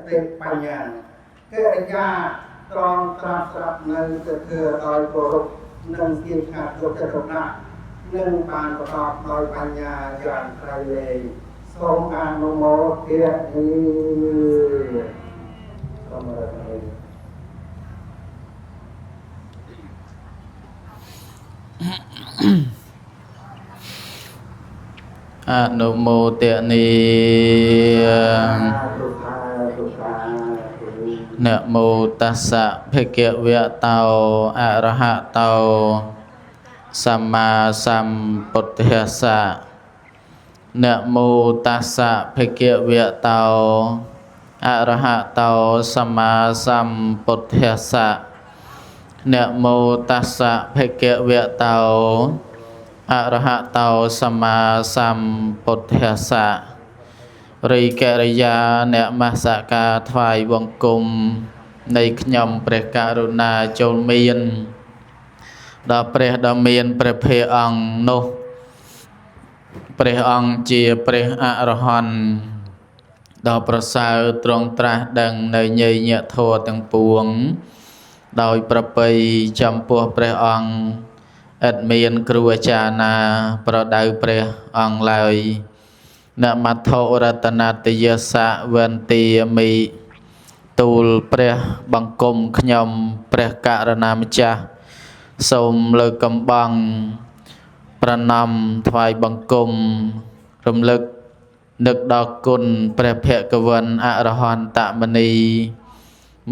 ติปัญญาเกิดญาตรองตราสับเงินจะเถื่อโดยโกรุหนึ่งเกียรติขาดยกจะตกหนักหนึ่งบานประกอบโดยปัญญาอย่างไกลเลยทรงอนุโมทนีทรงอะไรกันเลยอนุโมทนีนะโมตัสสะภะคะวะโตอะระหะโตสัมมาสัมพุทธัสสะนะโมตัสสะภะคะวะโตอะระหะโตสัมมาสัมพุทธัสสะนะโมตัสสะภะคะวะโตอะระหะโตสัมมาสัมพุทธัสสะរិយកិរិយាអ្នកមសការថ្វាយបង្គំនៃខ្ញុំព្រះករុណាចូលមានដល់ព្រះដ៏មានព្រះភ័ក្ត្រអង្គនោះព្រះអង្គជាព្រះអរហន្តដ៏ប្រសើរទ្រង់ត្រាស់ដឹងនៅញញធម៌ទាំងពួងដោយប្រពៃចំពោះព្រះអង្គឥតមានគ្រូអាចារ្យណាប្រដៅព្រះអង្គឡើយនមត្ថរតនតយសៈវន្ទាមិទូលព្រះបង្គំខ្ញុំព្រះករុណាម្ចាស់សូមលើកកំបង់ប្រណម្យថ្វាយបង្គំរំលឹកនឹកដល់គុណព្រះភគវន្តអរហន្តមនី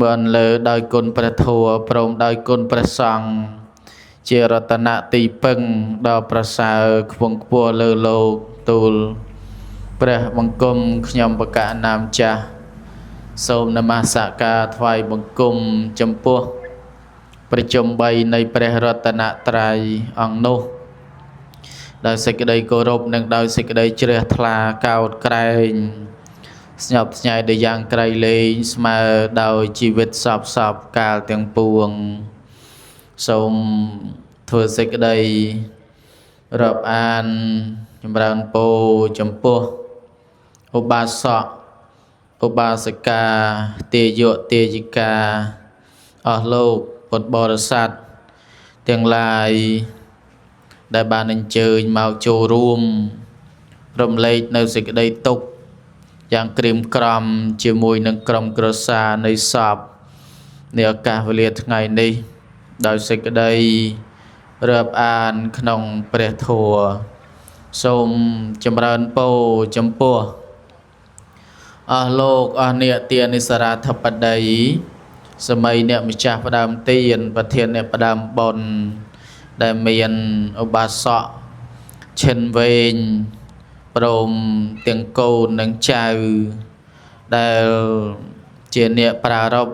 បានលើដោយគុណព្រះធម៌ព្រមដោយគុណព្រះសង្ឃជារតនៈទីពឹងដ៏ប្រសើរខ្ពង់ខ្ពស់លើលោកទូលព្រះបង្គំខ្ញុំបកណាមចាស់សូមនមស្ការថ្វាយបង្គំចំពោះប្រជុំ3នៃព្រះរតនត្រ័យអង្គនោះដោយសេចក្តីគោរពនិងដោយសេចក្តីជ្រះថ្លាកោតក្រែងស្ញប់ស្ញែងដោយយ៉ាងក្រៃលែងស្មើដោយជីវិតសពកាលទាំងពួងសូមធ្វើសេចក្តីរាប់អានចម្រើនពរចំពោះឧបាសកឧបាសិកាទេយៈទេយិកាអស់លោកពុទ្ធបរិស័ទទាំងឡាយដែលបានអញ្ជើញមកចូលរួមរំលែកនៅសេចក្តីទុក្ខយ៉ាងក្រៀមក្រំជាមួយនឹងក្រុមគ្រួសារនៃសពในឱកាសវេលាថ្ងៃនេះដោយសេចក្តីរាប់អានក្នុងព្រះធម៌សូមចម្រើនពរចំពោះអស់លោកអស់អ្នកទាននិសរាធិបតីសម័យអ្នកម្ចាស់ផ្ដើមទានប្រធានអ្នកផ្ដើមបុណ្យដែលមានឧបាសកឈិនវែងព្រមទាំងកូននិងចៅដែលជាអ្នកប្រារព្ធ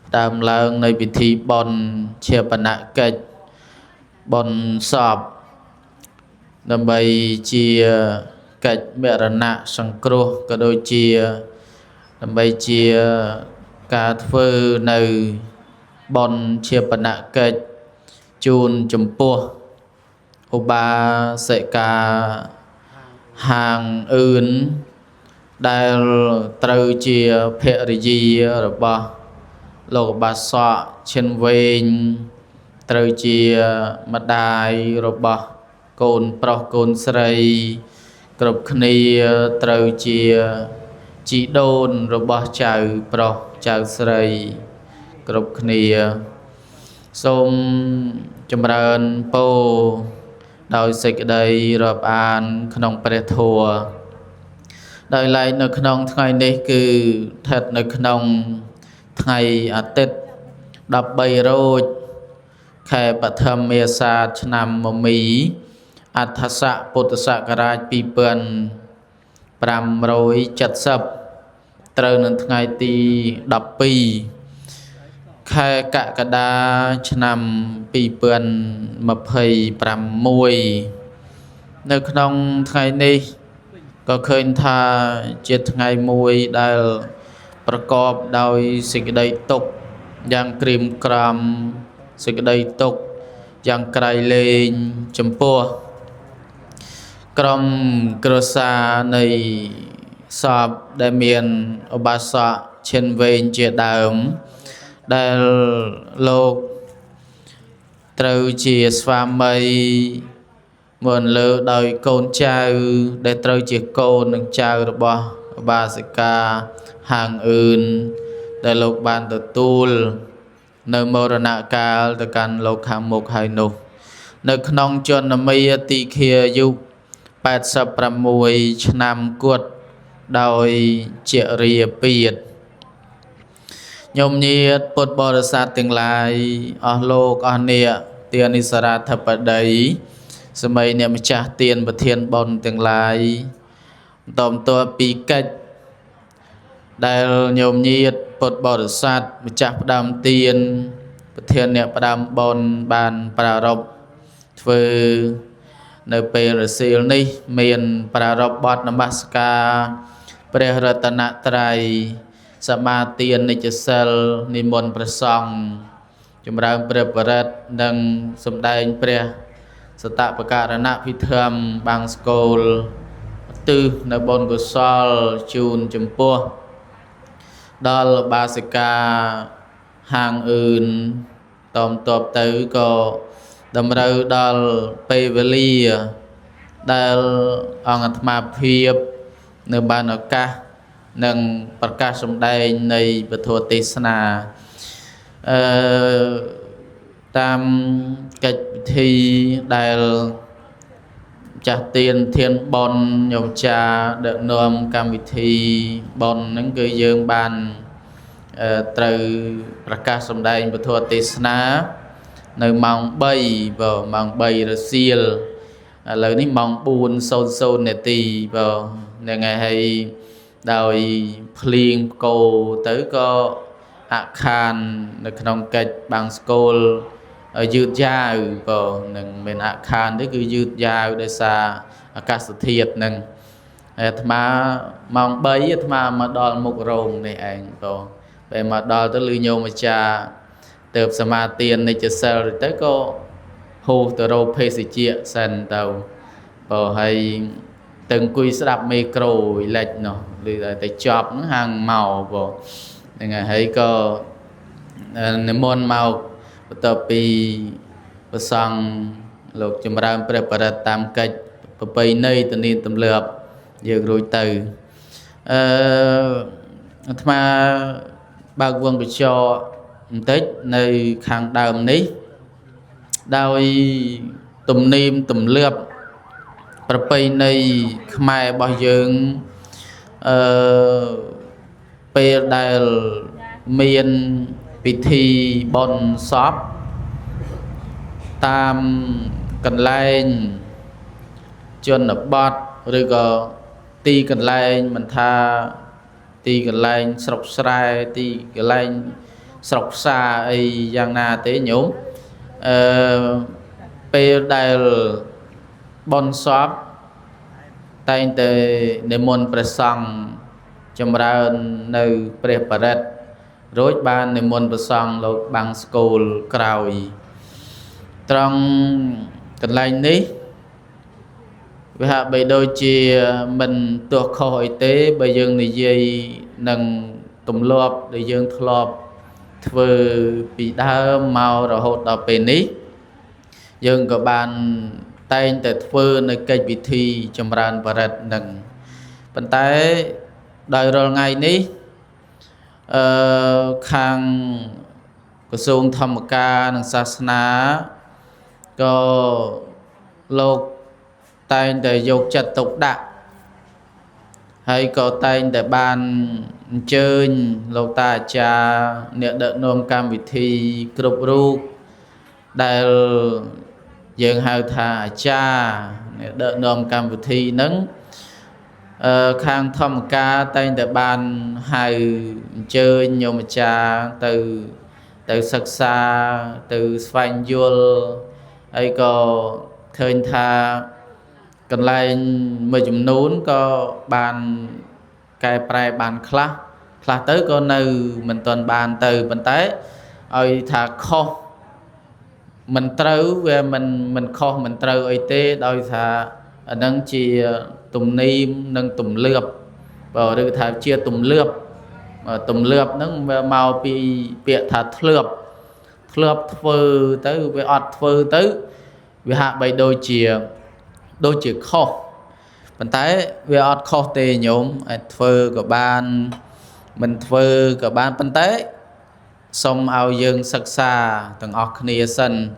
ផ្ដើមឡើងនៃពិធីបុណ្យជាបណកិច្ចបុណ្យសពដើម្បីជាកិច្ចមរណៈសង្គ្រោះក៏ដូចជាដើម្បីជាការធ្វើនៅបុណ្យជាបណកិច្ចជូនចំពោះឧបាសិកាហាងអឿនដែលត្រូវជាភរិយារបស់លោកឧបាសកឈិនវែងត្រូវជាម្ដាយរបស់កូនប្រុសកូនស្រីគ្រប់គ្នាត្រូវជាជីដូនរបស់ចៅប្រុសចៅស្រីគ្រប់គ្នាសូមចម្រើនពរដោយសេចក្តីរាប់អានក្នុងព្រះធម៌ដោយឡែកនៅក្នុងថ្ងៃនេះគឺស្ថិតនៅក្នុងថ្ងៃអាទិត្យ13រោចខែបឋមមេសាឆ្នាំមមីអដ្ឋស័កពុទ្ធសករាជ2570ត្រូវនៅថ្ងៃទី12ខែកក្កដាឆ្នាំ2026នៅក្នុងថ្ងៃនេះក៏ឃើញថាជាថ្ងៃមួយដែលប្រកបដោយសេចក្តីទុក្ខយ៉ាងក្រៀមក្រំសេចក្តីទុក្ខយ៉ាងក្រៃលែងចំពោះក្រុមគ្រួសារនៃ សពដែលមានឧបាសកឈិនវែងជាដើមដែលលោកត្រូវជាស្វាមីមុនលើដោយកូនចៅដែលត្រូវជាកូននិងចៅរបស់ឧបាសិកាហាងអឿនដែលលោកបានទទួលនៅមរណកាលទៅកាន់លោកខាងមុខហើយនោះនៅក្នុងជន្មាទីឃាយុ86ឆ្នាំគត់ដោយជារាពាធញោមញាតពុទ្ធបរិស័ទទាំងឡាយអស់លោកអស់អ្នកទានិសរាធិបតីសម័យអ្នកម្ចាស់ទានប្រធានបុណ្យទាំងឡាយបន្តពីកិច្ចដែលញោមញាតពុទ្ធបរិស័ទម្ចាស់ផ្ដាំទានប្រធានអ្នកផ្ដាំបុណ្យបានប្រារព្ធធ្វើនៅពេលរសៀលនេះមានប្រារព្ធបទនមស្ការព្រះរតនត្រ័យសមាទាននិច្ចសិលនិមន្តព្រះសង្ឃចម្រើនព្រះបរិត្តនិងសម្ដែងព្រះសតបករណភិធម្មបាំងស្គលទិសនៅបុណ្យកុសលជូនចំពោះដល់បាសិកាហាងអឿនតមតបទៅក៏តម្រូវដល់ពេលវេលាដែលអង្គអាត្មាភាពនៅបានឱកាសនឹងប្រកាសសម្ដែងនៃពធទេសនាតាមកិច្ចពិធីដែលចាស់ទានធានបុណ្យញោមចាដឹកនាំកម្មវិធីបុណ្យហ្នឹងគឺយើងបានត្រូវប្រកាសសម្ដែងពធទេសនានៅម៉ោង3បើម៉ោង3រសៀលឥឡូវនេះម៉ោង4:00នាទីបើហ្នឹងហើយដោយភ្លៀងផ្គរទៅក៏អខាននៅក្នុងកិច្ចបាំងស្គលយឺតយ៉ាវបើនឹងមិនអខានទេគឺយឺតយ៉ាវដោយសារអាកាសធាតុហ្នឹងអាត្មាម៉ោង3អាត្មាមកដល់មុខរោងនេះឯងបើពេលមកដល់ទៅលឺញោមអាចារ្យទៅសមាទាននិច្ចសិលទៅក៏ហូរទៅរកភេសជ្ជៈសិនទៅបើហើយទៅអង្គុយស្ដាប់មេក្រូលិចនោះឬតែចប់ហ្នឹងហាងមកបើហ្នឹងហើយក៏និមន្តមកបន្ទាប់ពីព្រះសង្ឃលោកចម្រើនព្រះបរិត្តតាមកិច្ចប្រពៃណីទនាទម្លាប់យើងរួចទៅអាត្មាបើកវងកញ្ចក់បន្តិចនៅខាងដើមនេះដោយទំនៀមទម្លាប់ប្រពៃណីខ្មែររបស់យើងពេលដែលមានពិធីបុណ្យសពតាមកន្លែងជនបទឬក៏ទីកន្លែងមិនថាទីកន្លែងស្រុកស្រែទីកន្លែងស្រុកផ្សារអីយ៉ាងណាទេញោមពេលដែលបុណ្យសពតែងតែនិមន្តព្រះសង្ឃចម្រើននៅព្រះបរិត្តរួចបាននិមន្តព្រះសង្ឃលោកបាំងស្គលក្រោយត្រង់កន្លែងនេះវាហាក់បីដូចជាមិនទោះខុសអីទេបើយើងនិយាយនឹងទម្លាប់ដែលយើងធ្លាប់ធ្វើពីដើមមករហូតដល់ពេលនេះយើងក៏បានតែងតែធ្វើនៅកិច្ចពិធីចម្រើនបរិត្តនឹងប៉ុន្តែដោយរាល់ថ្ងៃនេះខាងក្រសួងធម្មការនិងសាសនាក៏លោកតែងតែយកចិត្តទុកដាក់ហើយក៏តែងតែបានអញ្ជើញលោកតាអាចារ្យអ្នកដឹកនាំកម្មវិធីគ្រប់រូបដែលយើងហៅថាអាចារ្យអ្នកដឹកនាំកម្មវិធីហ្នឹងខាងធម្មការតែងតែបានហៅអញ្ជើញញោមអាចារ្យទៅសិក្សាទៅស្វែងយល់ហើយក៏ឃើញថាកន្លែងមួយចំនួនក៏បានកែប្រែបានខ្លះទៅក៏នៅមិនទាន់បានទៅប៉ុន្តែឲ្យថាខុសមិនត្រូវវាមិនខុសមិនត្រូវអីទេដោយថាអានឹងជាទំនៀមនិងទម្លាប់ bảo được thà chia tùm lượp nó màu bị bịa thà lượp phơ tới về ọt phơ tới về hạ bay đôi chỉ kho bản tái về ọt kho tê nhóm phơ của ban mình phơ của ban bản tái xong ao dương sắc xa từng ọt nia sân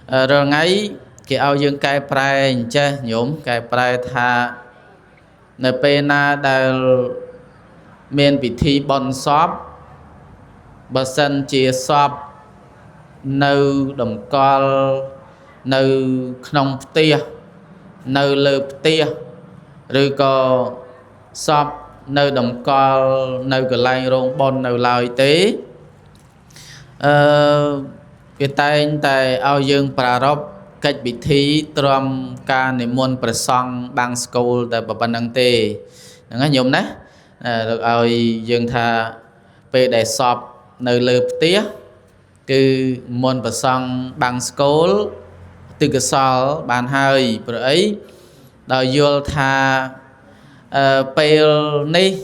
rồi ngay cái ao dương cài prai che nhóm cài prai tha nơi pena đào miền vị thi bon shop bờ sân chia shop nơi đồng col nơi nông tia nơi lợp tia rồi có shop nơi đồng col nơi cái lai rong bon nơi lai tế cái tay tại ao dương prarop cách vị thi trong ca niệm môn prasong bang school tại bậc năng tê nghe nhôm nè được ai dương tha về để sọp nơi lợp tía cứ môn prasong bang school từ cái sọ bàn hơi rồi ấy đòi vô tha pel ní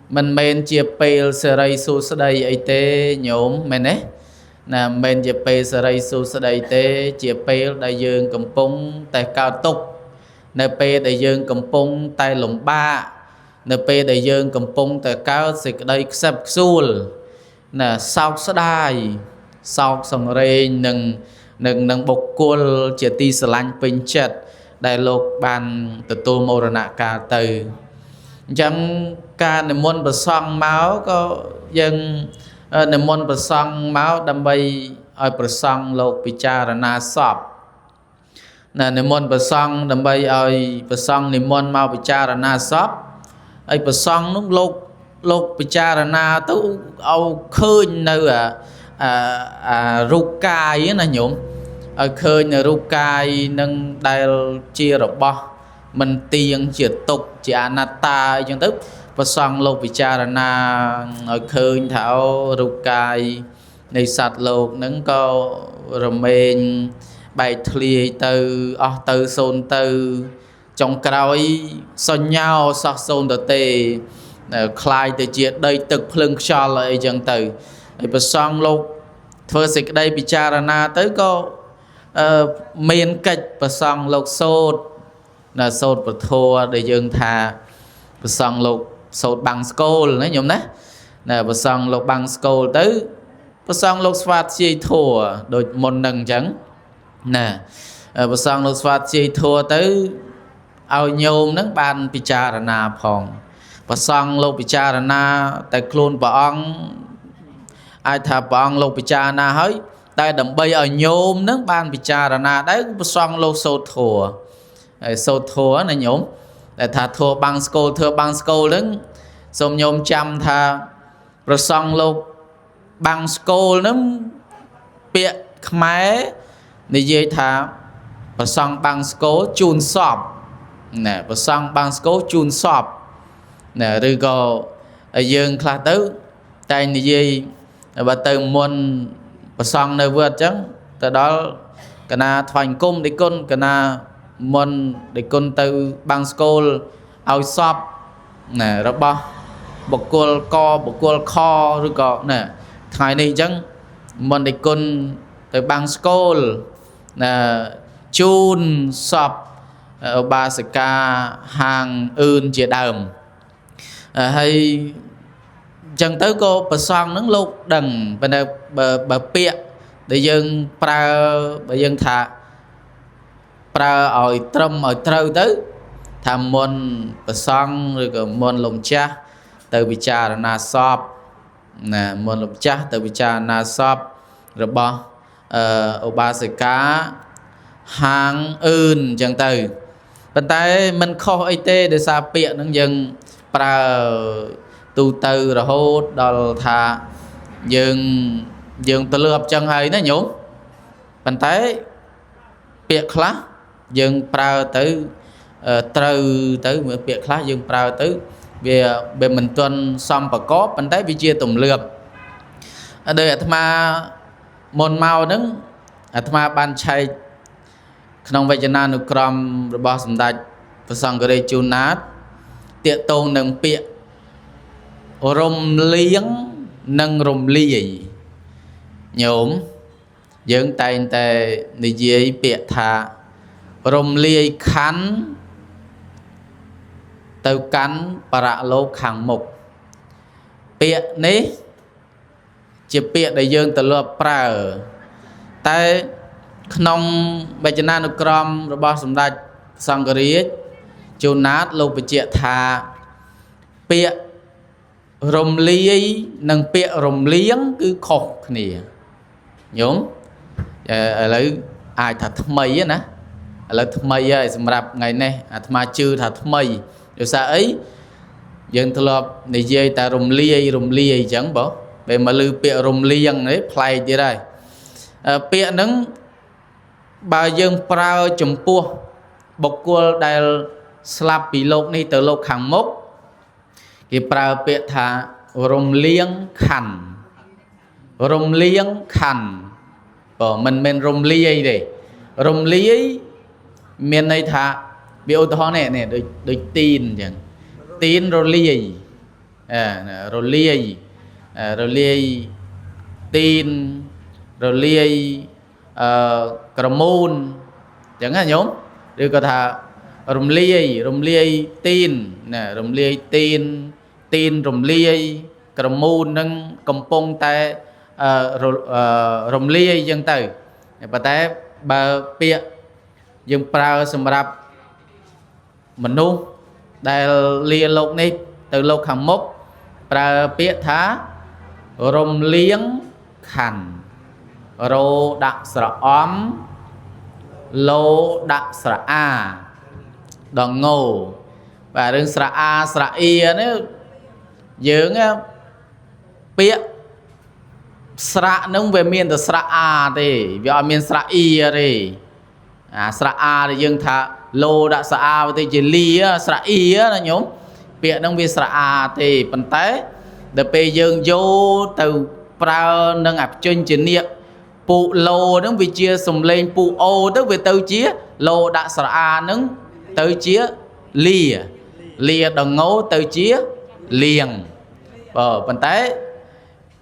mình men chia pel serai su đây ấy tê nhôm men đấy nè men chia pel serai su đây tê chia pel đại dương cầm pung tại cao tốc nè pel đại dương cầm pung tại lồng ba nè pel đại dương cầm pung tại cao xịt đây sập sul nè sau đai sau sòng rê nâng bộc côn chia ti sờ lanh pin chật đại lục bàn từ tu mô rana ca từ chẳng ca niệm môn bờ song máu có dân niệm môn bờ song máu đâm bay ở bờ song lục picharana sọp nè niệm môn bờ song đâm bay ở bờ song niệm môn máu picharana sọp ở bờ song lúc lục picharana tu ao khơi nơi rukai na nhổm ở khơi nơi rukai nâng đài chia rập bo mình tiền chỉ tục chỉ anatta chẳng tức và xong lục vicharana ở khơi thảo rukai này sạt lục nâng có remain bài thli từ son từ trong cõi son nhau sắc son từ tê khai từ chuyện đây thực phừng cho lại chẳng từ và xong lục thưa dịch đây vicharana tới có miền cách và xong lục sốt là sốt và thua để dương thà và xong lục sốt bằng school đấy nhôm đấy nè và xong lục bằng school tới và xong lục swat chi thua đôi môn nâng chẳng nè và xong lục swat chi thua tới ao nhôm nước ban picharana phòng và xong lục picharana tại khuôn bỏng ai thà bỏng lục picharana hết tại đầm bay ở nhôm nước ban picharana đấy và xong lục sốt thua này nhôm để thà thua bằng school đứng xong nhôm chăm thà rồi xong lục bằng school nó bịa khmé để dây thà và xong bằng school chun sọp nè và xong bằng school chun sọp nè rồi có ở dương khá tứ tay này dây và từ môn và xong nơi vượt chứ từ đó cái na thành cung để con cái na môn để con từ bằng school ao shop nè rồi bao bọc cua kho rồi có nè thay này chẳng môn để con từ bằng school nè chun shop ở ba sự ca hàng ươn chia đầm hay chẳng tới cô bà son nướng lúc đằng bà bịa để dân bà dân thả ở trâm ở trâu tới tham môn bà son rồi có môn lồng cha từ bị cha là na shop nè môn lồng cha từ bị cha na shop rồi bỏ ở ba sự cá hàng ươn chẳng từ bên tay mình khó ấy tê để xa bịa nâng dân tu từ rồi hốt đó thà dừng từ lượp chân hay nó nhổm bàn tay bịa khá dừng prao tới trâu tới bịa khá dừng prao tới về mình tuần xong và có bàn tay vì chia tùm lượp ở đây ở thma môn mau đứng ở thma ban chay không vậy cho nên được cầm rồi bao sầm đạch và xong cái đây chun nát tiện tôn nâng bịa rôm liếng nâng rôm liề nhóm dưỡng tay tay đi dưới bịa thả rôm liề khăn từ cắn bà lô khẳng mục bịa ní chỉ bịa để dương từ lộp pra tại nông bây giờ nó crom rồi bao sầm đai sang cái chú nát lô bị chẹt thà bịa rồng ly nâng bịa rồng liếng cứ khóc nè nhúng lấy ai thật mây á nè lấy mây ấy sầm rạp ngày nay mà chưa thật mây rồi sao ấy dân thưa lọp này dây ta rồng ly chẳng bỏ về mà lư bịa rồng liếng đấy play đi đây bịa nâng bà dân prao chấm pua bọc cua đài slap bị lột này từ lột hàng mốc cái prao bịa thà rồng liếng khăn bỏ mình rồng ly ấy để rồng ly ấy miền này thà biểu đó này đôi tin chẳng tin rồi ly rồi ly tin rồi ly carbon chẳng hạn nhóm đưa có thà rồng ly tin nè rồng ly tin rồng ly carbon nâng compound tại rồng ly dân từ và tại bà bịa dân prao sầm rạp mình nu đại lia lộc này từ lộc hàng mốc prao bịa thá rồng liếng khăn rô đặc sra óm lô đặc sra a đòn ngô và đừng sra a sra y nếu dưỡng bịa sra nông về miền từ sra a thì vì ở miền sra y thì sra a thì dương thà lô đặc sra a thì chỉ li sra y là nhóm bịa nông về sra a thì phần té để bây dương vô từ prao nâng áp chân chỉ niệm phụ lô nâng vì chia sùng lên phụ ô tức về tâu chia lô đã sở a nâng tâu chia lìa đồng ngô tâu chia liền phần tế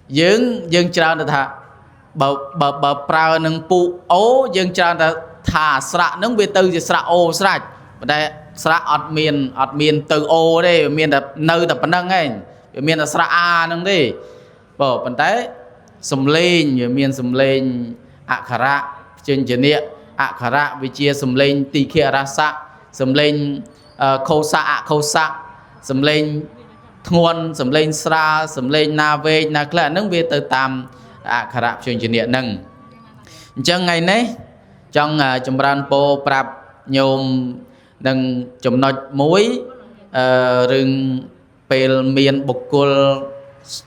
dương trao là thà bờ prao nâng phụ ô dương trao là thà sra nâng về tâu thì sra ô sra và đây sra ọt miền từ ô đây miền là nơi tập nâng ấy miền là sra a nâng đi phần tế sum lên miền sum lên khara trên chân địa khara vì chia sum lên tỳ khia rasa sum lên khâu xạ sum lên nguồn sum lên sra sum lên na về na là nâng về từ tam khara trên chân địa nâng chẳng ngày này trong chấm ran po prap nhôm nâng chấm nói muối rừng pel miền bộc cul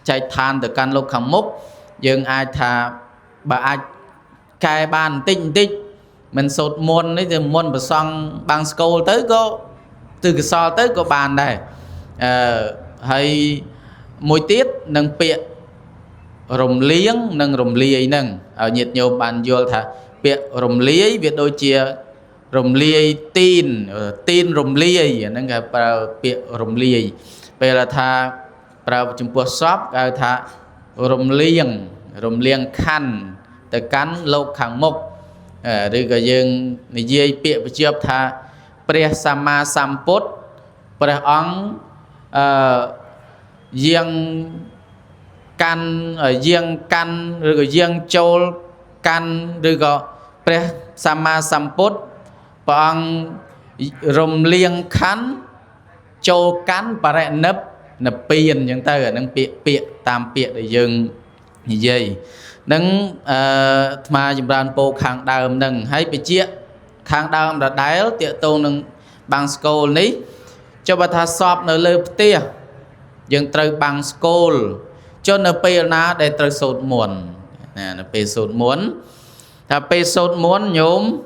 chạy than từ can lô khăm mốc dương ai thà bà ai cài bàn tinh tích mình sốt môn đấy thì môn bà xong bằng school tới có từ cái so tới có bàn này hay mỗi tiết nâng bịa rồng liếng nâng rồng ly nâng ở nhiệt nhiều bàn vô thà bịa rồng ly việc đôi chia rồng ly tin rồng ly nâng cái bịa rồng ly bây là thà prao chúng ta shop thà rồng liêng khăn từ cắn lô khẳng mốc rồi cái dương này dây bịa với chớp thà pre sama samput pre ong riêng căn rồi cái riêng châu căn rồi cái pre sama samput ong rồng liêng khăn châu cắn pare nấp piên những ta ở nâng bịa tam bịa để dừng như vậy nâng mà chúng ta bộ kháng đàm nâng hay bị chia kháng đàm là đáy tiện tôn nâng bằng school ní cho bà thà sọp nơi lưu tia dừng trời bằng school cho nó bê ná để trời sốt muôn nó bê sốt muôn thà bê sốt muôn nhóm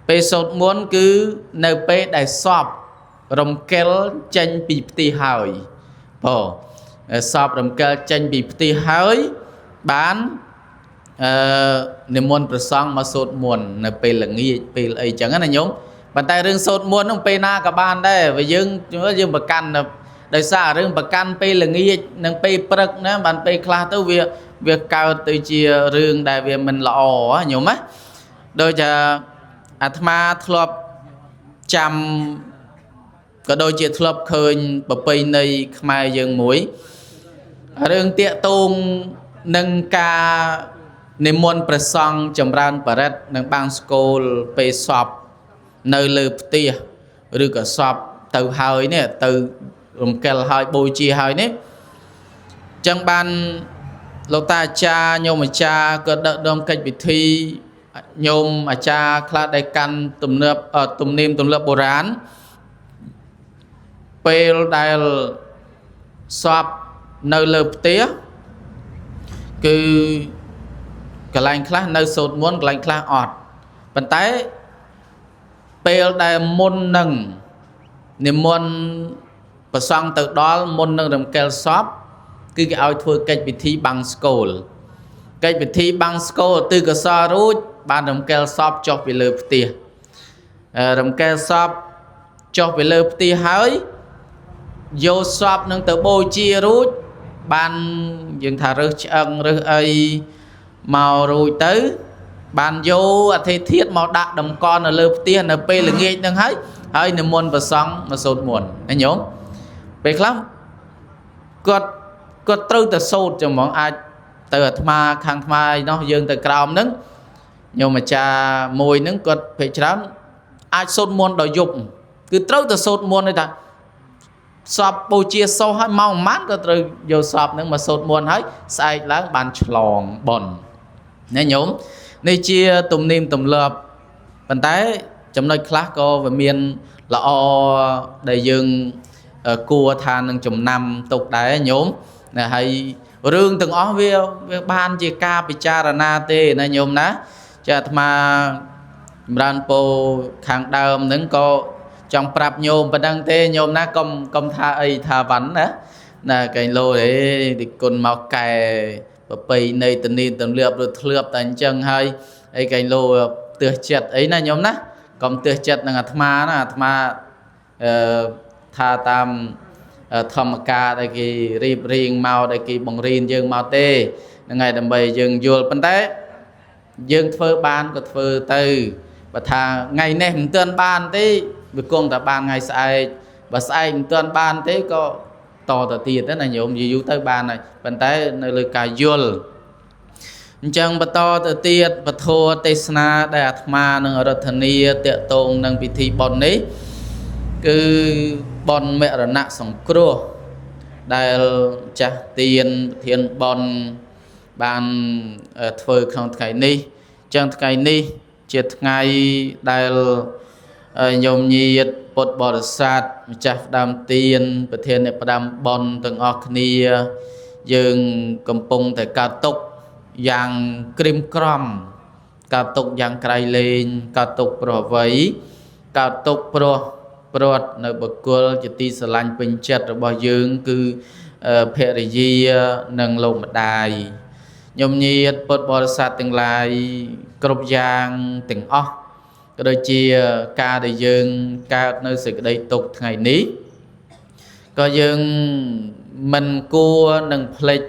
bê sốt muôn cứ nơi bê đại sọp rồng kéo chanh bị tì hỏi sọp rồng kéo chanh bị tì hỏi bán niệm mônประสงค์มาสวดมนต์ในปีหลังนี้ปีไอ้จังนั้นนะโยมบรรดาเรื่องสวดมนต์ต้องไปหน้ากับบ้านได้ไปยืงประกัน ដោយសាររឿងប្រកាន់ពេលល្ងាចនិងពេលព្រឹកណាបានពេលខ្លះទៅវាកើតទៅជារឿងដែលវាមិនល្អញោមណាដូចអាត្មាធ្លាប់ចាំក៏ដូចជាធ្លាប់ឃើញប្រពៃណីខ្មែរយើងមួយរឿងតាកតងនឹងការនិមន្តព្រះសង្ឃចម្រើនបរិត្តនិងបាំងស្គលពេលសពនៅលើផ្ទះឬក៏សពទៅហើយនេះទៅរំកិលហើយបូជាហើយនេះចឹងបានលោកតាអាចារ្យញោមអាចារ្យក៏ដឹកនាំកិច្ចពិធីញោមអាចារ្យខ្លះដែលកាន់ទំនៀមទម្លាប់បុរាណពេលដែលសពនៅលើផ្ទះគឺកន្លែងខ្លះនៅសូត្រមន្តកន្លែងខ្លះអត់ប៉ុន្តែពេលដែលមុននឹងនិមន្តប្រសង់ទៅដល់មុននឹងរំកិលសពគឺគេឲ្យធ្វើកិច្ចពិធីបាំងស្គលកិច្ចពិធីបាំងស្គលទិកសលរួចបានរំកិលសពចុះពីលើផ្ទះរំកិលសពចុះពីលើផ្ទះហើយយកសពនឹងទៅបូជារួចបានយើងថារើសឆ្អឹងរើសអីមករួចទៅបានយកអធិធាតុមកដាក់តម្កល់នៅលើផ្ទះនៅពេលល្ងាចហ្នឹងហើយនិមន្តព្រះសង្ឃមកសូត្រមន្តណាញោមពេលខ្លះគាត់ត្រូវតែសូត្រចឹងហ្មងអាចទៅអាត្មាខាងថ្មឯនោះយើងទៅក្រោមហ្នឹងញោមអាចារ្យមួយហ្នឹងគាត់ពេកច្រើនអាចសូត្រមន្តដល់យប់គឺត្រូវតែសូត្រមន្តទេថាសពបូជាសោះហើយម៉ោងប៉ុន្មានក៏ត្រូវយកសពហ្នឹងមកសូត្រមន្តហើយស្អែកឡើងបានឆ្លងបុណ្យណាញោមនេះជាទំនៀមទម្លាប់ប៉ុន្តែចំណុចខ្លះក៏វាមានល្អដែលយើងគួរថានឹងចំណាំទុកដែរញោមណាហើយរឿងទាំងអស់វាបានជាការពិចារណាទេណាញោមណាចាអាត្មាចម្រើនពរខាងដើមហ្នឹងក៏ចង់ប្រាប់ញោមប៉ុណ្ណឹងទេញោមណាកុំថាអីថាវ៉ាន់ណាកែងលោទេទីគុណមកកែប្រពៃណីតនីទម្លាប់ឬធ្លាប់តែអញ្ចឹងហើយអីកែងលោទើសចិត្តអីណាញោមណាកុំទើសចិត្តនឹងអាត្មាណាអាត្មាថាតាមធម្មការដែលគេរៀបរៀងមកដែលគេបង្រៀនយើងមកទេហ្នឹងហើយដើម្បីយើងយល់ប៉ុន្តែយើងធ្វើបានក៏ធ្វើទៅបើថាថ្ងៃនេះមិនទាន់បានទេវាគង់តែបានថ្ងៃស្អែកបើស្អែកមិនទាន់បានទេក៏តទៅទៀតណាញោមយូរទៅបានហើយប៉ុន្តែនៅលើការយល់អញ្ចឹងបន្តទៅទៀតពធទេសនាដែលអាត្មានឹងរដ្ឋនីតេតងនឹងពិធីបុណ្យនេះគឺបុណ្យមរណៈសង្គ្រោះដែលចាស់ទានប្រធានបុណ្យបានធ្វើក្នុងថ្ងៃនេះអញ្ចឹងថ្ងៃនេះជាថ្ងៃដែលញោមញាតិពុទ្ធបរិស័ទម្ចាស់ផ្ដាំទានប្រធានអ្នកផ្ដាំបុណ្យទាំងអស់គ្នាយើងកំពុងតែកើតទុក្ខយ៉ាងក្រិមក្រំកើតទុក្ខយ៉ាងក្រៃលែងកើតទុក្ខព្រោះអ្វីកើតទុក្ខព្រោះព្រាត់នៅបុគ្គលជាទីស្រឡាញ់ពេញចិត្តរបស់យើងគឺភរិយានិងលោកម្ដាយញោមញាតិពុទ្ធបរិស័ទទាំងឡាយគ្រប់យ៉ាងទាំងអស់ក៏ដូចជាការដែលយើងកើតនៅសេចក្តីទុក្ខថ្ងៃនេះក៏យើងមិនគួរនឹងភ្លេច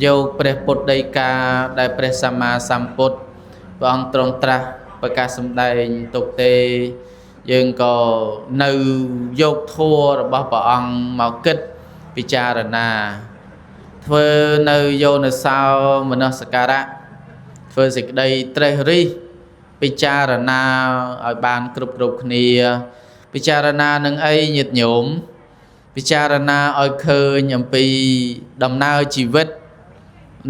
យកព្រះពុទ្ធដីកាដែលព្រះសម្មាសម្ពុទ្ធព្រះអង្គទ្រង់ត្រាស់ប្រកាសសម្ដែងទុកទេយើងក៏នៅយកធម៌របស់ព្រះអង្គមកគិតពិចារណាធ្វើនៅយោនិសោមនសិការៈធ្វើសេចក្តីត្រេះរិះពិចារណាឲ្យបានគ្រប់គ្នាពិចារណានឹងអីញាតិញោមពិចារណាឲ្យឃើញអំពីដំណើរជីវិត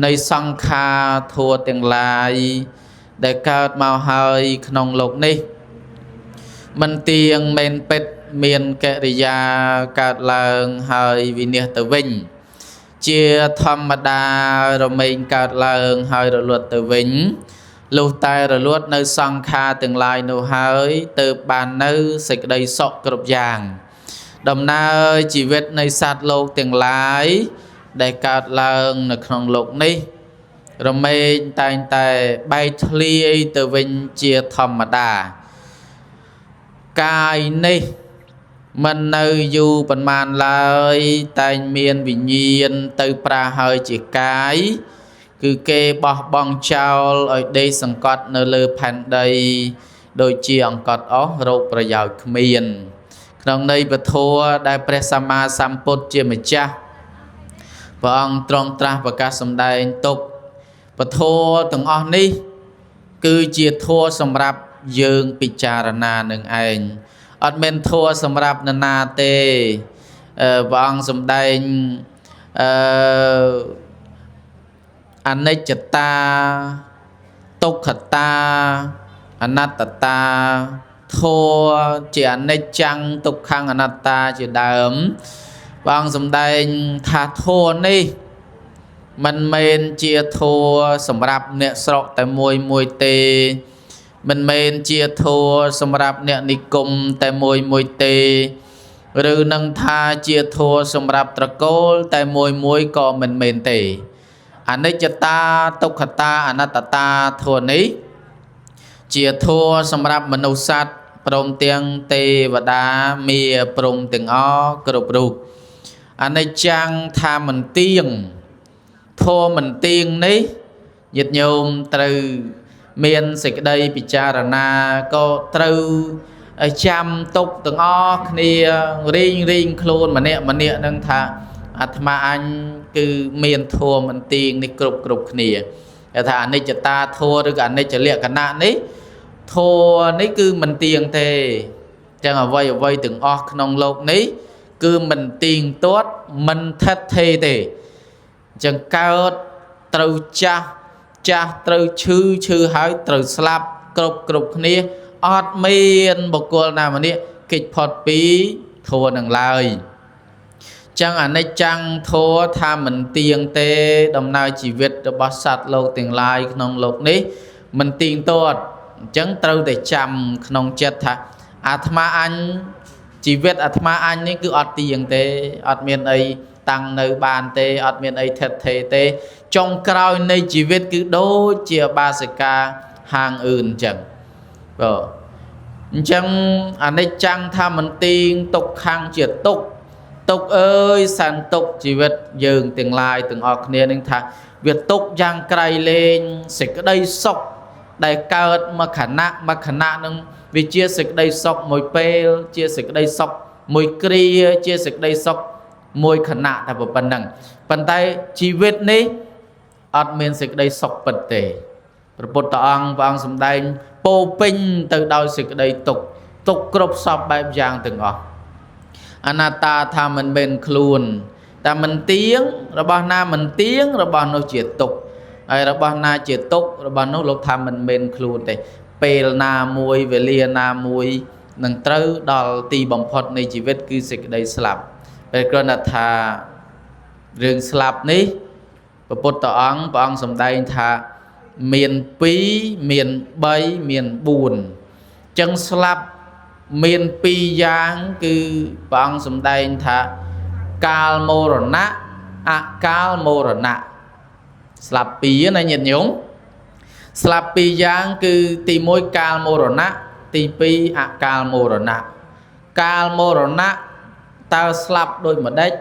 នៃសង្ខារធัวទាំងឡាយដែលកើតមកហើយក្នុងโลกនេះមិនទៀងមែនពិតមានកិរិយាកើតឡើងហើយវិនិច្ឆ័យទៅវិញជាធម្មតារមែងកើតឡើងហើយរលត់ទៅវិញលុះតែរលត់នៅសង្ខារទាំងឡាយនោះហើយទើបបាននៅសេចក្តីសុខគ្រប់យ៉ាងដំណើរជីវិតនៃសត្វលោកទាំងឡាយដែលកើតឡើងនៅក្នុងโลกនេះរមែងតែងតែបែកធ្លាយទៅវិញជាធម្មតាកាយនេះ mình nơi du phần màn lời tay miền vì nhiên từ pra hơi chỉ cái cứ kê bỏ bong trao ở đây sẵn cọt nơi lơ phản đầy đôi chi ổng cọt ốc rộp ra dạo miền trong đây bà thua đại presama samput chia mà cha và ông trong tra và các sầm đại tục và thua từng ốc ní cứ chia thua sầm rạp dương picharana nâng anh ọt men thua sầm rạp nà nà tê và ông sầm đại anicca tukkha anatta thua chỉ anicchang tukkhaং អនត្តាជាដើមបងសំដែងថាធัวនេះមិនមែនជាធัวសម្រាប់អ្នកស្រុកតែមួយទេមិនមែនជាធัวសម្រាប់អ្នកនិគមតែមួយទេឬនឹងថាជាធัวសម្រាប់ត្រកូលតែមួយក៏មិនមែនទេអនិច្ចតាទុក្ខតាអនត្តាធัวនេះជាធัวសម្រាប់មនុស្សសត្វព្រមទាំងទេវតាមាព្រំទាំងអស់គ្រប់រូបអនិច្ចំថាមិនទៀងធัวមិនទៀងនេះញាតិញោមត្រូវមានសេចក្តីពិចារណាក៏ត្រូវចាំទុកទាំងអស់គ្នារៀងខ្លួនម្នាក់នឹងថាអាត្មាអញគឺមានធัวមិនទៀងនេះគ្រប់គ្នាគេថាអនិច្ចតាធัวឬក៏អនិច្ចលក្ខណៈនេះធัวនេះគឺមិនទៀងទេចឹងអ្វីទាំងអស់ក្នុងលោកនេះគឺមិនទៀងទាត់មិនថិតថេរទេចឹងកើតត្រូវចាស់ត្រូវឈឺហើយត្រូវស្លាប់គ្រប់គ្នាអត់មានបុគ្គលណាម្នាក់គេចផុតពីធัวនឹងឡើយចឹងអនិច្ចំធัวថាមិនទៀងទេដំណើរជីវិតរបស់សត្វលោកទាំងឡាយក្នុងលោកនេះមិនទៀងទាត់អញ្ចឹងត្រូវតែចាំក្នុងចិត្តថាអាត្មាអញជីវិតអាត្មាអញនេះគឺអត់ទៀងទេអត់មានអីតាំងនៅបានទេអត់មានអីថិតថេរទេចុងក្រោយនៃជីវិតគឺដូចជាបាសិកាហាងអឿនអញ្ចឹងបាទអញ្ចឹងអនិច្ចំថាមិនទៀងទុក្ខំជាទុក្ខអើយសន្ទុកជីវិតយើងទាំងឡាយទាំងអស់គ្នានឹងថាវាទុកយ៉ាងក្រៃលែងសេចក្តីសុខដែលកើតមកខណៈនឹងវាជាសេចក្តីសុខមួយពេលជាសេចក្តីសុខមួយគ្រាជាសេចក្តីសុខមួយខណៈតែប៉ុណ្្នឹងប៉ុន្តែជីវិតនេះអត់មានសេចក្តីសុខពិតទេព្រះពុទ្ធអង្គព្រះអង្គសម្ដែងពោពេញទៅដោយសេចក្តីទុក្ខគ្រប់សពបែបយ៉ាងទាំងអស់អនត្តាថាមិនមែនខ្លួនតែមិនទៀងរបស់ណាមិនទៀងរបស់នោះជាទុក្ខហើយរបស់ណាជាទុក្ខរបស់នោះលោកថាមិនមែនខ្លួនទេពេលណាមួយវេលាណាមួយនឹងត្រូវដល់ទីបំផុតនៃជីវិតគឺសេចក្តីស្លាប់ពេលគ្រាន់តែថារឿងស្លាប់នេះព្រះពុទ្ធអង្គព្រះអង្គសម្ដែងថាមាន2មាន3មាន4ចឹងស្លាប់មាន2យ៉ាងគឺព្រះអង្គសម្ដែងថាកាលមរណៈអកាលមរណៈស្លាប់2ណាញាតិញោមស្លាប់2យ៉ាងគឺទី1កាលមរណៈទី2អកាលមរណៈកាលមរណៈតើស្លាប់ដូចម្ដេច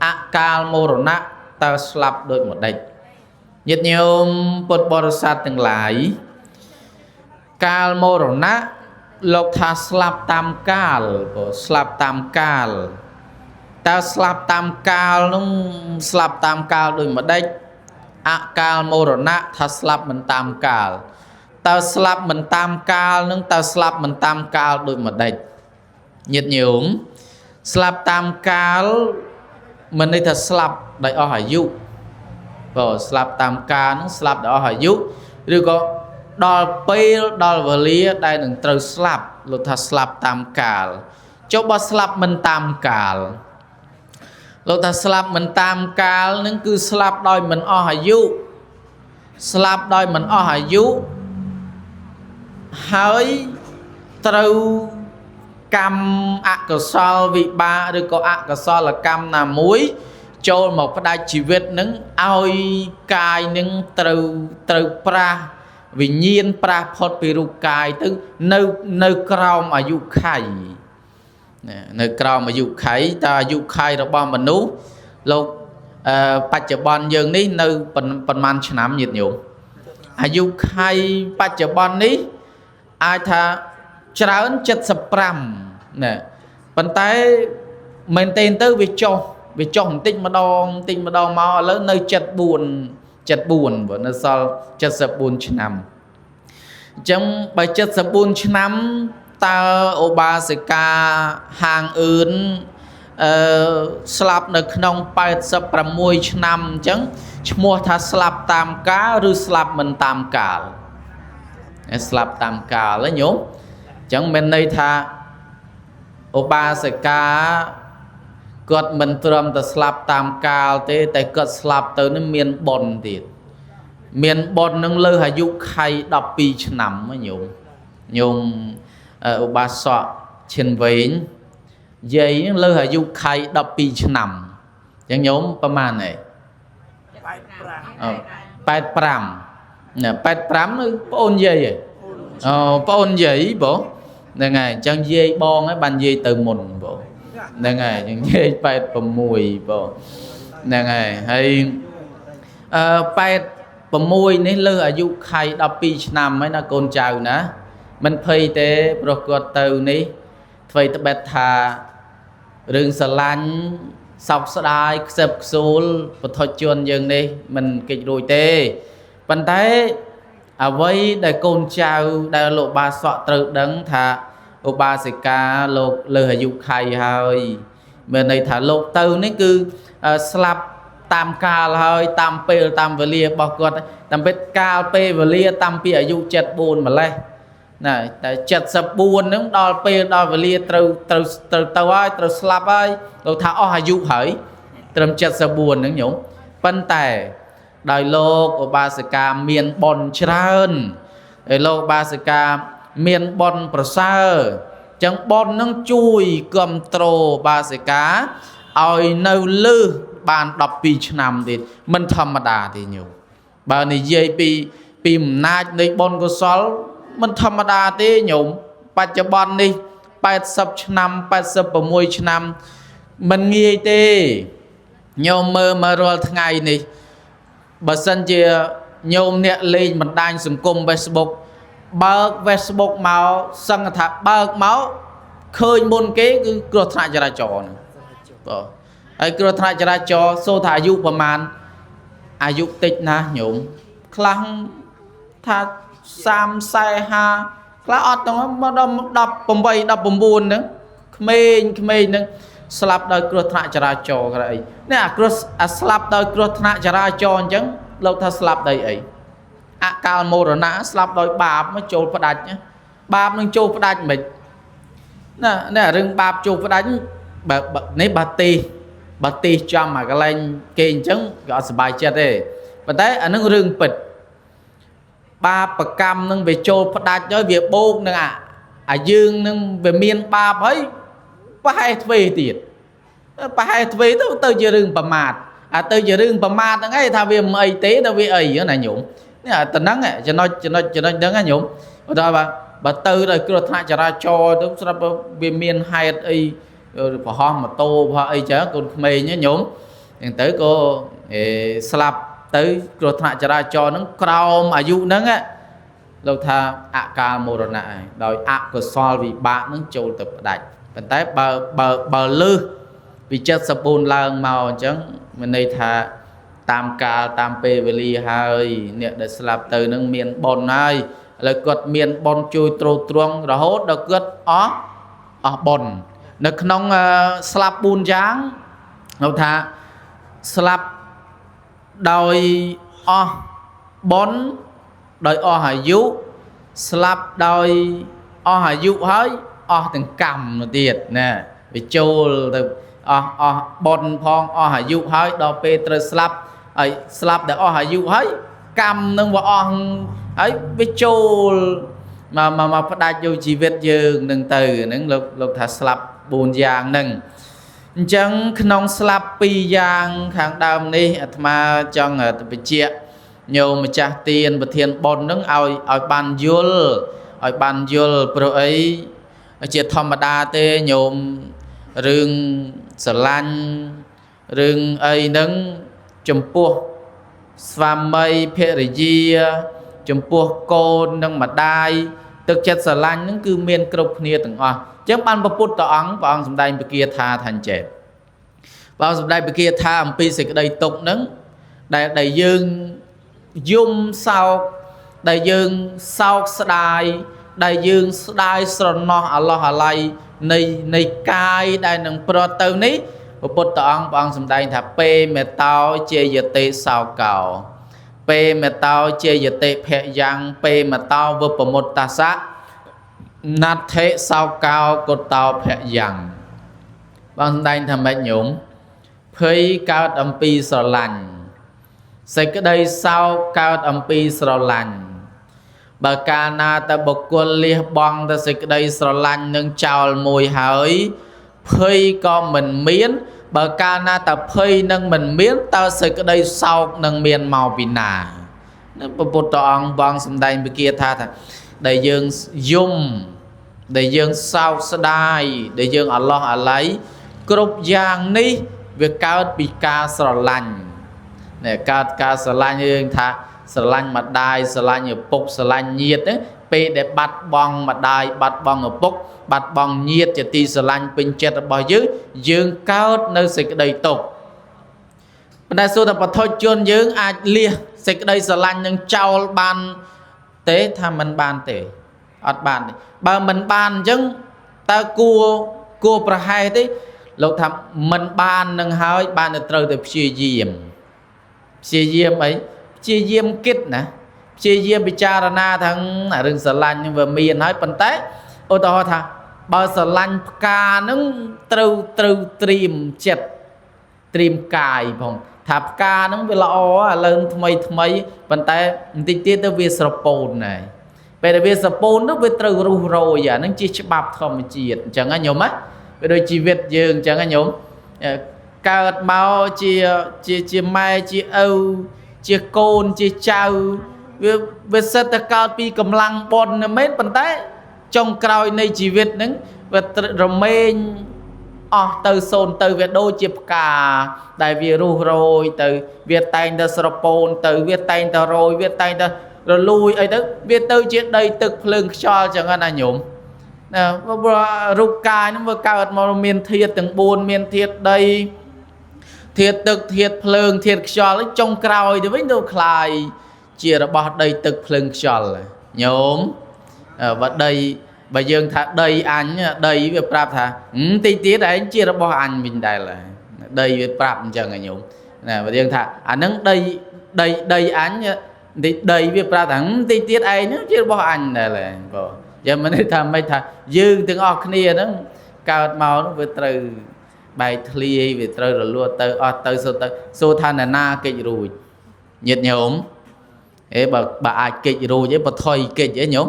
អកាលមរណៈតើស្លាប់ដូចម្ដេចញាតិញោមពុទ្ធបរិស័ទទាំងឡាយកាលមរណៈលោកថាស្លាប់តាមកាលស្លាប់តាមកាលតើស្លាប់តាមកាលនោះស្លាប់តាមកាលដូចម្ដេចអកាលមរណៈថាស្លាប់មិនតាមកាលតើស្លាប់មិនតាមកាលនឹងតើស្លាប់មិនតាមកាលដូចម្ដេចញាតិញោមស្លាប់តាមកាលមិនន័យថាស្លាប់ដោយអស់អាយុស្លាប់តាមកាលនឹងស្លាប់ដោយអស់អាយុឬក៏ដល់ពេលដល់វេលាដែលនឹងត្រូវស្លាប់លោកថាស្លាប់តាមកាលចុះបើស្លាប់មិនតាមកាលលោកថាស្លាប់មិនតាមកាលនឹងគឺស្លាប់ដោយមិនអស់អាយុស្លាប់ដោយមិនអស់អាយុហើយត្រូវកម្មអកុសលវិបាកឬក៏អកុសលកម្មណាមួយចូលមកផ្ដាច់ជីវិតនឹងឲ្យកាយនឹងត្រូវប្រាស់វិញ្ញាណប្រាស់ផុតពីរូបកាយទៅនៅក្រោមអាយុខៃ nơiក្រោមអាយុខៃតើអាយុខៃរបស់មនុស្សលោកបច្ចុប្បន្នយើងនេះនៅប៉ុន្មានឆ្នាំញាតិញោមអាយុខៃបច្ចុប្បន្ននេះអាចថាច្រើន75ណាប៉ុន្តែមែនទេទៅវាចុះបន្តិចម្ដងមកឥឡូវនៅ74បើនៅសល់74ឆ្នាំអញ្ចឹងបើ74ឆ្នាំតើឧបាសិកាហាងអឿនស្លាប់នៅក្នុង86ឆ្នាំអញ្ចឹងឈ្មោះថាស្លាប់តាមកាលឬស្លាប់មិនតាមកាលស្លាប់តាមកាលញោមអញ្ចឹងមានន័យថាឧបាសិកាគាត់មិនត្រឹមតែស្លាប់តាមកាលទេតែគាត់ស្លាប់ទៅនឹងមានបុណ្យទៀតមានបុណ្យនឹងលើអាយុខៃ12ឆ្នាំញោមឧបាសកឈិនវែងយាយនឹងលើអាយុខៃ12ឆ្នាំអញ្ចឹងញោមប្រហែលហ៎85ណា85នៅប្អូនយាយហ៎ប្អូនយាយបងហ្នឹងហើយអញ្ចឹងយាយបងហើយបានយាយទៅមុនបងហ្នឹងហើយអញ្ចឹងយាយ86បងហ្នឹងហើយ86នេះលើអាយុខៃ12ឆ្នាំហើយណាកូនចៅណាមិនភ័យទេព្រោះគាត់ទៅនេះអ្វីត្បិតថារឿងស្រឡាញ់សោកស្ដាយខ្សឹបខ្សួលពុទ្ធជនយើងនេះមិនកិច្ចរួចទេប៉ុន្តែអ្វីដែលកូនចៅដែលលោកបាសកត្រូវដឹងថាឧបាសិកាលោកលើអាយុខៃហើយមានន័យថាលោកទៅនេះគឺស្លាប់តាមកាលហើយតាមពេលតាមវេលារបស់គាត់តាមពេលកាលពេលវេលាតាំងពីអាយុ74ម្លេះណាតែ74ហ្នឹងដល់ពេលដល់វេលាត្រូវហើយត្រូវស្លាប់ហើយលោកថាអស់អាយុហើយត្រឹម74ហ្នឹងញោមប៉ុន្តែដោយលោកឧបាសិកាមានបុណ្យច្រើនហើយលោកឧបាសិកាមានបុណ្យប្រសើរចឹងបុណ្យនឹងជួយគ្រប់គ្រងឧបាសិកាឲ្យនៅលើបាន12ឆ្នាំទៀតមិនធម្មតាទេញោមបើនិយាយពីអំណាចនៃបុណ្យកុសលមិនធម្មតាទេញោមបច្ចុប្បន្ននេះ80ឆ្នាំ86ឆ្នាំមិនងាយទេញោមមើលមករាល់ថ្ងៃនេះបើសិនជាញោមអ្នកលេងបណ្ដាញសង្គម Facebook បើក Facebook មកសឹងថាបើកមកឃើញមុនគេគឺគ្រោះថ្នាក់ចរាចរណ៍បងហើយគ្រោះថ្នាក់ចរាចរណ៍សូថាអាយុប្រមាណអាយុតិចណាស់ញោមខ្លះថា30 40ខ្លះអត់ទាំងមកដល់18 19ហ្នឹងក្មេងហ្នឹងស្លាប់ដោយគ្រោះថ្នាក់ចរាចរណ៍ក្រអីនេះស្លាប់ដោយគ្រោះថ្នាក់ចរាចរណ៍អញ្ចឹងលោកថាស្លាប់ដោយអីអកាលមរណៈស្លាប់ដោយបាបមកចូលផ្ដាច់បាបនឹងចូលផ្ដាច់មិនណារឿងបាបចូលផ្ដាច់នេះបាទីចំអាកន្លែងគេអញ្ចឹងក៏អត់សុបាយចិត្តទេប៉ុន្តែអានឹងរឿងពិតបាបកម្មនឹងវាចូលផ្ដាច់ហើយវាបូកនឹងអាយើងនឹងវាមានបាបហើយប្រហែលទ្វេទៀតប្រហែលទ្វេទៅជារឿងប្រមាទទៅជារឿងប្រមាទហ្នឹងឯងថាវាមិនអីទេទៅវាអីណាញោមនេះតែហ្នឹងចំណុចហ្នឹងណាញោមបើបើទៅដល់គ្រោះថ្នាក់ចរាចរណ៍ទៅស្រាប់វាមានហេតុអីប្រហោះម៉ូតូប្រហោះអីចឹងកូនក្មេងញោមអញ្ចឹងទៅក៏ស្លាប់ទៅគ្រោះថ្នាក់ចរាចរណ៍ហ្នឹងក្រោមអាយុហ្នឹងលោកថាអកាលមរណៈហើយដោយអកុសលវិបាកហ្នឹងចូលទៅផ្ដាច់ប៉ុន្តែបើលើសពី74ឡើងមកអញ្ចឹងមានន័យថាតាមកាលតាមពេលវេលាហើយអ្នកដែលស្លាប់ទៅនឹងមានបុណ្យហើយឥឡូវគាត់មានបុណ្យជួយទ្រទ្រង់រហូតដល់គាត់អស់បុណ្យនៅក្នុងស្លាប់4យ៉ាងនោះថាស្លាប់ដោយអស់បុណ្យដោយអស់អាយុស្លាប់ដោយអស់អាយុហើយអស់ទាំងកម្មនោះទៀតណាវាចូលទៅអស់បុណ្យផងអស់អាយុហើយដល់ពេលត្រូវស្លាប់ហើយស្លាប់ដែលអស់អាយុហើយកម្មនឹងវាអស់ហើយវាចូលមកផ្ដាច់យកជីវិតយើងនឹងទៅហ្នឹងលោកថាស្លាប់4យ៉ាងហ្នឹងអញ្ចឹងក្នុងស្លាប់2យ៉ាងខាងដើមនេះអាត្មាចង់បញ្ជាក់ញោមម្ចាស់ទានប្រធានបុណ្យហ្នឹងឲ្យបានយល់ព្រោះអី ជាធម្មតាទេញោមរឿងស្រឡាញ់រឿងអីហ្នឹងចំពោះស្វាមីភរិយាចំពោះកូននិងម្ដាយទឹកចិត្តស្រឡាញ់ហ្នឹងគឺមានគ្រប់គ្នាទាំងអស់អញ្ចឹងបានព្រះពុទ្ធអង្គព្រះអង្គសម្ដែងពគាថាថាអញ្ចេះព្រះអង្គសម្ដែងពគាថាអំពីសេចក្តីទុក្ខហ្នឹងដែលយើងយំសោកដែលយើងសោកស្ដាយដែលយើងស្ដាយស្រណោះអាឡោះអាល័យនៃកាយដែលនឹងប្រត់ទៅនេះព្រះពុទ្ធអង្គព្រះអង្គសម្ដែងថាពេមេតោជាយតិសោកោពេមេតោជាយតិភយ៉ាងពេមេតោវពមុតតាសៈណដ្ឋិសោកោកុតោភយ៉ាងបងសម្ដែងថាម៉េចញោមភ័យកើតអំពីស្រឡាញ់សេចក្តីសោកកើតអំពីស្រឡាញ់បើកាលណាតបុគ្គលលះបង់ទៅសេចក្តីស្រឡាញ់នឹងចោលមួយហើយភ័យក៏មិនមានបើកាលណាតភ័យនឹងមិនមានតើសេចក្តីសោកនឹងមានមកពីណាព្រះពុទ្ធអង្គបងសម្ដែងពគាថាដែលយើងយំដែលយើងសោកស្ដាយដែលយើងអាឡោះអាល័យគ្រប់យ៉ាងនេះវាកើតពីការស្រឡាញ់កើតការស្រឡាញ់យើងថាស្រឡាញ់ម្ដាយស្រឡាញ់ឪពុកស្រឡាញ់ញាតិពេលដែលបាត់បង់ម្ដាយបាត់បង់ឪពុកបាត់បង់ញាតិជាទីស្រឡាញ់ពេញចិត្តរបស់យើងកើតនៅសេចក្តីទុក្ខប៉ុន្តែសូត្របឋិជនយើងអាចលះសេចក្តីស្រឡាញ់នឹងចោលបានទេថាមិនបានទេអត់បានទេបើមិនបានអញ្ចឹងតើគួរប្រហែលទេលោកថាមិនបាននឹងហើយបានទៅត្រូវទៅព្យាយាមអីព្យាយាមគិតណាព្យាយាមពិចារណាថារឿងស្រឡាញ់នឹងវាមានហើយប៉ុន្តែឧទាហរណ៍ថាបើស្រឡាញ់ផ្កានឹងត្រូវត្រៀមចិត្តត្រៀមកាយផងថាផ្កានឹងវាល្អឥឡូវថ្មីប៉ុន្តែបន្តិចទៀតទៅវាស្រពោនហើយពេលដែលវាស្រពោនទៅវាត្រូវរុះរយអានឹងជាច្បាប់ធម្មជាតិអញ្ចឹងណាញោមណាវាដូចជីវិតយើងអញ្ចឹងណាញោមកើតមកជាម៉ែជាឪជាកូនជាចៅវាសិតតែកើតពីកម្លាំងបុណ្យណាមែនប៉ុន្តែចុងក្រោយនៃជីវិតហ្នឹងវារមែងអស់ទៅសូន្យទៅវាដូចជាផ្កាដែលវារុះរយទៅវាតែងតែស្រពោនទៅវាតែងតែរយវាតែងតែរលួយអីទៅវាទៅជាដីទឹកភ្លើងខ្យល់ចឹងណាញោមណារូបកាយហ្នឹងវាកើតមកមានធាតុទាំង4មានធាតុដីធាតុទឹកធាតុភ្លើងធាតុខ្យល់ចុងក្រោយទៅវិញទៅคลายជារបស់ដីទឹកភ្លើងខ្យល់ញោមបើយើងថាដីអញដីវាប្រាប់ថាតិចទៀតឯងជារបស់អញវិញដែរដីវាប្រាប់អញ្ចឹងញោមណាបើយើងថាអានឹងដីអញដីវាប្រាប់ថាតិចទៀតឯងហ្នឹងជារបស់អញដែរបងយ៉ាងមិនថាមិនថាយើងទាំងអស់គ្នាហ្នឹងកើតមកហ្នឹងវាត្រូវបែកធ្លាយវាត្រូវរលួតទៅអស់ទៅសូថាណាកិច្ចរួចញាតិញោមបើអាចកិច្ចរួចបថុយកិច្ចញោម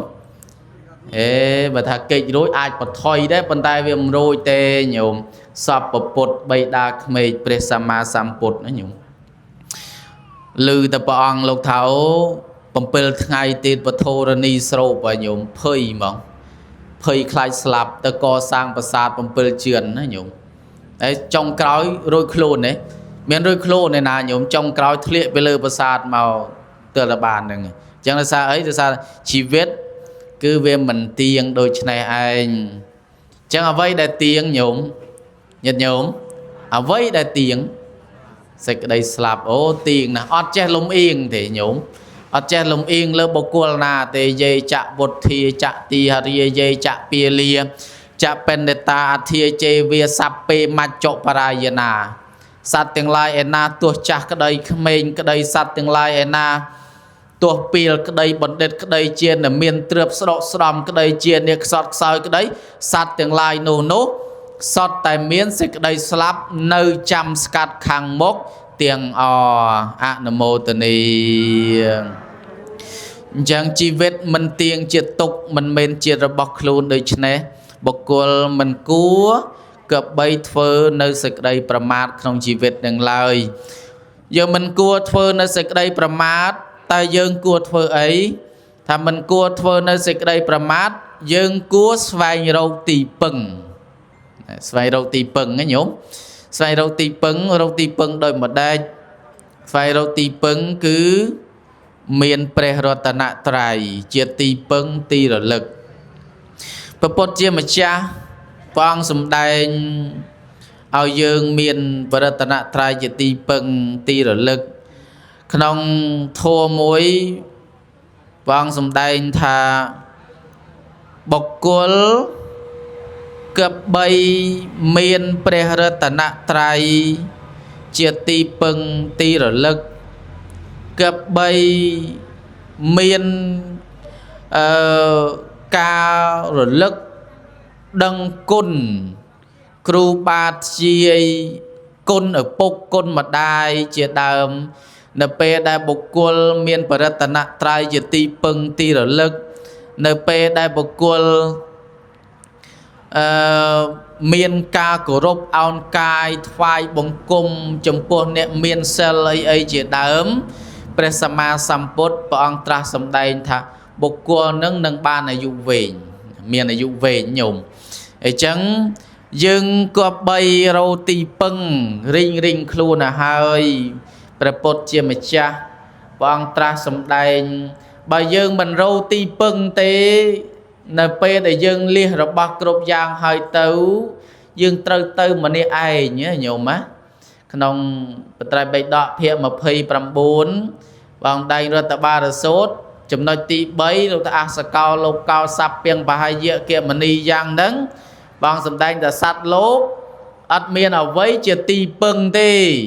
បើថាកិច្ចរួចអាចបថុយដែរប៉ុន្តែវាមិនរួចទេញោមសពពុទ្ធបិតាក្មេកព្រះសម្មាសម្ពុទ្ធណាញោមឮតែព្រះអង្គលោកថា7ថ្ងៃទៀតពធរណីស្រោបឲ្យញោមភ័យហ្មងភ័យខ្លាចស្លាប់ទៅកសាងប្រាសាទ7ជឿនណាញោមហើយចុងក្រោយរួចខ្លួនទេមានរួចខ្លួនឯណាញោមចុងក្រោយធ្លាក់ទៅលើប្រាសាទមកទៅលបានហ្នឹងអញ្ចឹងដោយសារអីដោយសារជីវិតគឺវាមិនទៀងដូចនេះឯងអញ្ចឹងអ្វីដែលទៀងញោមញាតិញោមអ្វីដែលទៀងសេចក្តីស្លាប់ទៀងណាស់អត់ចេះលំអៀងទេញោមអត់ចេះលំអៀងលើបុគ្គលណាទេយេចៈវុទ្ធាចៈទីហរិយេចៈពាលាចៈបេនិតាអធិជេវាសัพពេមច្ចុបរាយណាសត្វទាំងឡាយឯណាទោះចាស់ក្តីក្មេងក្តីសត្វទាំងឡាយឯណាទោះពីលក្តីបណ្ឌិតក្តីជាមានទ្រព្យស្ដុកស្ដំក្តីជាអ្នកខ្សត់ខ្សោយក្តីសត្វទាំងឡាយនោះសុទ្ធតែមានសេចក្តីស្លាប់នៅចាំស្កាត់ខាងមុខទាំងអនុមោទនីអញ្ចឹងជីវិតមិនទៀងជាទុកមិនមែនជារបស់ខ្លួនដូច្នេះបុគ្គលមិនគួរក៏បីធ្វើនៅសេចក្តីប្រមាទក្នុងជីវិតនឹងឡើយយើងមិនគួរធ្វើនៅសេចក្តីប្រមាទតែយើងគួរធ្វើអីថាមិនគួរធ្វើនៅសេចក្តីប្រមាទ dương cua xoay râu tì pừng xoay râu tì pừng ấy nhốm xoay râu tì pừng đôi một đây xoay râu tì pừng cứ miền Prehrotana Trai chia tì pừng tì rồi lực và bột chia mà cha phong sum đai ao dương miền Prehrotana Trai chia tì pừng tì rồi lực không thua muối phong sum đai thà bọc cối cặp bay miền Prehrotana Trai chia tì pừng tì rồi lực cặp bay miền ca rồi lực đăng côn kêu bát chia côn ở bốc côn mặt đai chia đàm np đại bọc cối miền Prehrotana Trai chia tì pừng tì rồi lực np đại bọc cối miền ca cổ rộp áo cài thoai bóng cung trong phố nẹ miền sel ấy chỉ đám Presama Samput và ông tra sầm đầy thà bộc cua nâng ban này dụ về miền này dụ về nhung ấy chẳng dương có bay râu tì pưng ring khuôn là hơi prepot chia mà cha và ông tra sầm đầy bà dương mình râu tì pưng tế nơi pe để dương liên rồi bạc cột giang hơi tấu dương tơ mà nè ai nhớ nhiều má không trai bay đọ phía mà phê pram bốn bằng đây rồi ta ba rồi sốt chấm nói tị bấy rồi ta sa cao lô cao sập pieng bà hai dịa kia mà ni giang đắng bằng sầm đanh ta sát lốp admin ở với chia tì pưng tê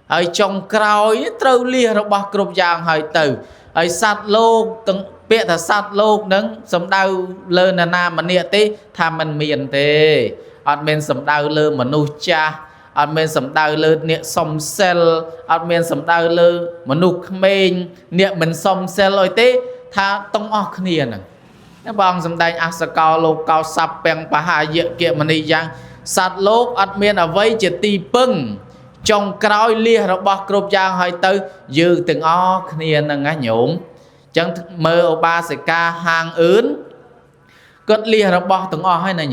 ở trong cào trâu liên rồi bạc cột giang hơi tấu ở sát lô từng bịa thật sát lô nâng sầm đau lơ nà na mà nè tê tham mình miền tê admin sầm đau lơ mà nu cha admin sầm đau lơ nè sầm sel admin sầm đau lơ mà nu khmên nè mình sầm sel rồi tê tha tông óc nè nè nó bằng sầm đai ác cao lô cao sập bèn bà hà dịa kia mà đi giang sát lô admin ở vây chỉ tì pưng trong cõi lia rồi bọc cột giang hơi tư dư từng óc nè nè ngã nhổm chẳng mơ ở ba sẽ ca hàng ướn cất lia nó bỏ từng o hay là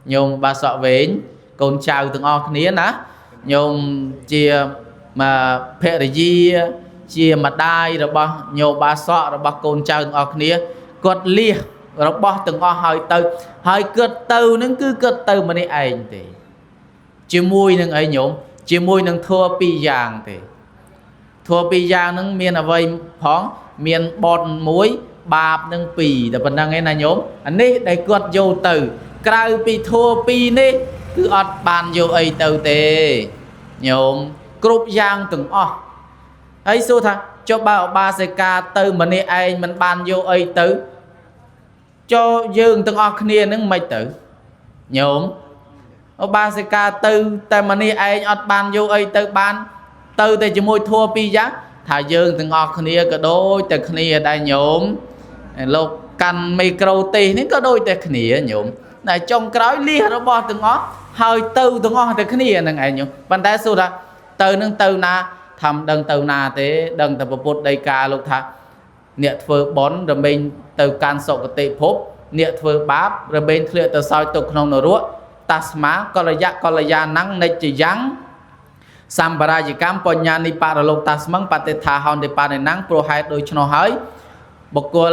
nhôm ba sọ vến còn chào từng o khía ná nhôm chia mà phê để gì chia mặt đai rồi bỏ nhôm ba sọ rồi bỏ con chào từng o khía cất lia rồi bỏ từng o hơi cất từ nó cứ cất từ mà đi ảnh thì chia mùi nâng ấy nhôm chia mùi nâng thua pi giang thì thua pi giang nâng miền ở vây phóng miền bọt muối bạp nâng pì đập năng ấy là nhóm anh ấy đây quật vô từ cào pi thua pi nè cứ ọt bàn vô ấy từ tề nhóm group giang từng o ấy số thằng cho bảo ba sẽ ca từ mà nè anh mình bàn vô ấy từ cho dương từng o kia nâng mày tử nhóm ba sẽ ca từ tại mà nè anh ọt bàn vô ấy từ bàn từ tại chỉ môi thua pi giá thà dương từng ngọc khnia có đôi từ khnia đại nhổm lục căn micro tì nó có đôi từ khnia nhổm này trong cái lia nó bỏ từng ngó hơi từ từng ngó từ khnia này ngày nhổm bàn tay số ra từ nâng từ na thầm đằng từ na thế đằng từ bột đầy ca lục thà niệm phơ bón rồi mình từ can sọ cái tệ phốp niệm phơ báp rồi bên khlia từ soi tục không nở ruộng tasma có là gia năng này chỉ dáng Sambarajikam ponyani paralog tasmang pate thahon de panenang pro hai đôi cho nó hơi bậc cô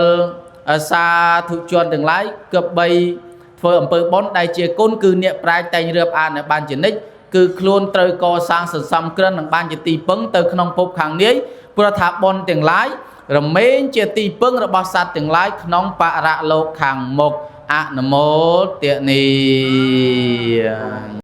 xa thuộc chuồn từng lái cướp bay phơi ẩm phơi bón đại chia côn cư niệm prai tay rượp an ở ban chiến nick cư khôn trời co sang sờ xăm cơn ở ban chiến tì pưng từ khung phốp hàng ní pro tháp bón từng lái rồi mấy chia tì pưng rồi bao sát từng lái khung para lô hàng một a namo tiện ni